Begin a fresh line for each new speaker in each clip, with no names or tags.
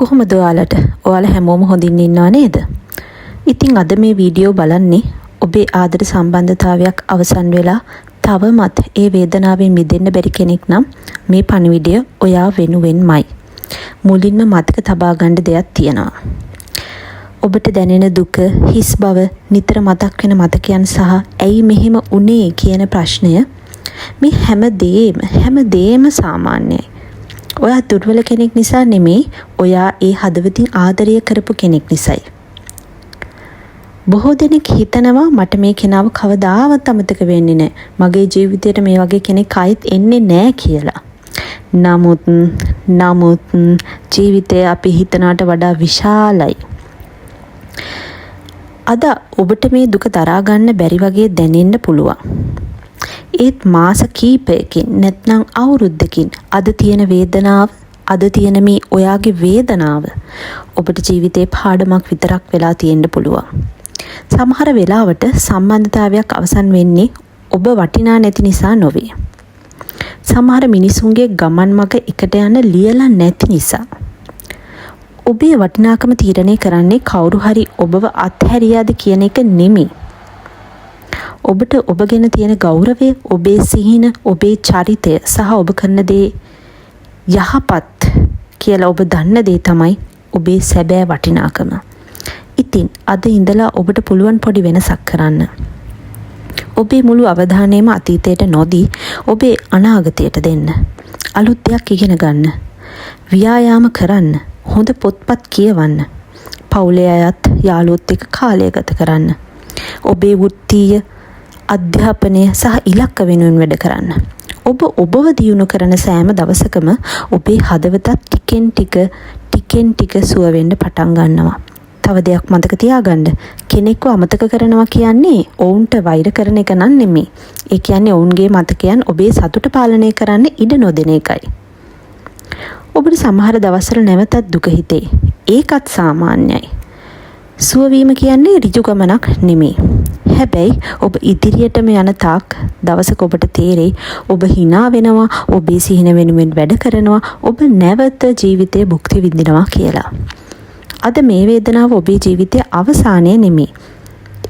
කොහොමද ඔයාලා හැමෝම හොඳින් ඉන්නව නේද? ඉතින් අද මේ වීඩියෝ බලන්නේ ඔබේ ආදර සම්බන්ධතාවයක් අවසන් වෙලා තවමත් ඒ වේදනාවෙන් මිදෙන්න බැරි කෙනෙක් නම් මේ පණිවිඩය ඔයා වෙනුවෙන්මයි. මුලින්ම මතක තබා ගන්න දෙයක් තියෙනවා. ඔබට දැනෙන දුක, හිස් බව, නිතර මතක් වෙන මතකයන් සහ ඇයි මෙහෙම උනේ කියන ප්‍රශ්නය මේ හැමදේම සාමාන්‍යයි. ඔයා දුර්වල කෙනෙක් නිසා නෙමෙයි, ඔයා ඒ හදවතින් ආදරය කරපු කෙනෙක් නිසායි. බොහෝ දෙනෙක් හිතනවා මට මේ කෙනාව කවදාවත් අමතක වෙන්නේ නැහැ. මගේ ජීවිතයට මේ වගේ කෙනෙක් ආයෙත් එන්නේ නැහැ කියලා. නමුත් ජීවිතය අපි හිතනට වඩා විශාලයි. අද ඔබට මේ දුක දරා ගන්න බැරි වගේ දැනෙන්න පුළුවන්. ඒත් මාස කීපයකින් නැත්නම් අවුරුද්දකින් අද තියෙන මේ ඔයාගේ වේදනාව ඔබට ජීවිතේ පාඩමක් විතරක් වෙලා තියෙන්න පුළුවන්. සමහර වෙලාවට සම්බන්ධතාවයක් අවසන් වෙන්නේ ඔබ වටිනා නැති නිසා නොවේ. සමහර මිනිසුන්ගේ ගමන් මඟ එකට යන ලියලා නැති නිසා. ඔබේ වටිනාකම තීරණය කරන්නේ කවුරු හරි ඔබව අත්හැරියාද කියන එක නෙමෙයි. ඔබට ඔබ ගැන තියෙන ගෞරවය, ඔබේ සිහින, ඔබේ චරිතය සහ ඔබ කරන දේ යහපත් කියලා ඔබ දන්න දේ තමයි ඔබේ සැබෑ වටිනාකම. ඉතින් අද ඉඳලා ඔබට පුළුවන් පොඩි වෙනසක් කරන්න. ඔබේ මුළු අවධානයම අතීතයට නොදී ඔබේ අනාගතයට දෙන්න. අලුත් දෙයක් ඉගෙන ගන්න. ව්‍යායාම කරන්න. හොඳ පොත්පත් කියවන්න. පවුලේ අයත් යාළුවොත් එක්ක කාලය ගත කරන්න. ඔබේ වෘත්තීය අධ්‍යාපනය සහ ඉලක්ක වෙනුවෙන් වැඩ කරන්න. ඔබව දියුණු කරන සෑම දවසකම ඔබේ හදවතත් ටිකෙන් ටික සුව වෙන්න පටන් ගන්නවා. තව දෙයක් මතක තියාගන්න. කෙනෙක්ව අමතක කරනවා කියන්නේ ඔවුන්ට වෛර කරන එක නෙමෙයි. ඒ කියන්නේ ඔවුන්ගේ මතකයන් ඔබේ සතුට පාලනය කරන්න ඉඩ නොදෙන එකයි. ඔබට සමහර දවස්වල නැවතත් දුක හිතේ. ඒකත් සාමාන්‍යයි. සුවවීම කියන්නේ ඍජු ගමනක් නෙමෙයි. හැබැයි ඔබ ඉදිරියටම යන තාක් දවසක ඔබට තේරෙයි ඔබ hina වෙනවා, ඔබේ සිහින වෙනුවෙන් වැඩ කරනවා, ඔබ නැවත ජීවිතේ භුක්ති විඳිනවා කියලා. අද මේ වේදනාව ඔබේ ජීවිතයේ අවසානය නෙමෙයි.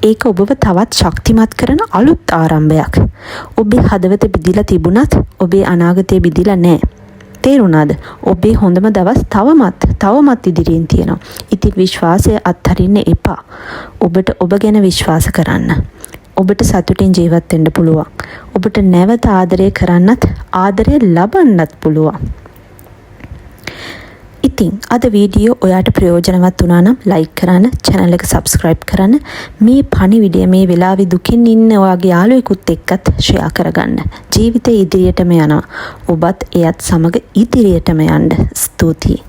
ඒක ඔබව තවත් ශක්තිමත් කරන අලුත් ආරම්භයක්. ඔබේ හදවත බිඳිලා තිබුණත් ඔබේ අනාගතය බිඳිලා නැහැ. තේරුණාද? ඔබේ හොඳම දවස් තවමත් ඉදිරියෙන් තියෙනවා. ඉතින් විශ්වාසය අත්හරින්න එපා. ඔබට ඔබ ගැන විශ්වාස කරන්න. ඔබට සතුටින් ජීවත් වෙන්න පුළුවන්. ඔබට නැවත ආදරය කරන්නත් ආදරය ලබන්නත් පුළුවන්. ඉතින් අද වීඩියෝ ඔයාට ප්‍රයෝජනවත් වුණා නම් ලයික් කරන්න, channel එක subscribe කරන්න. මේ පණිවිඩය මේ වෙලාවේ දුකින් ඉන්න ඔයාගේ යාළුවෙකුත් එක්කත් share කරගන්න. ජීවිතේ ඉදිරියටම යනවා. ඔබත් එයත් සමග ඉදිරියටම යන්න. ස්තුතියි.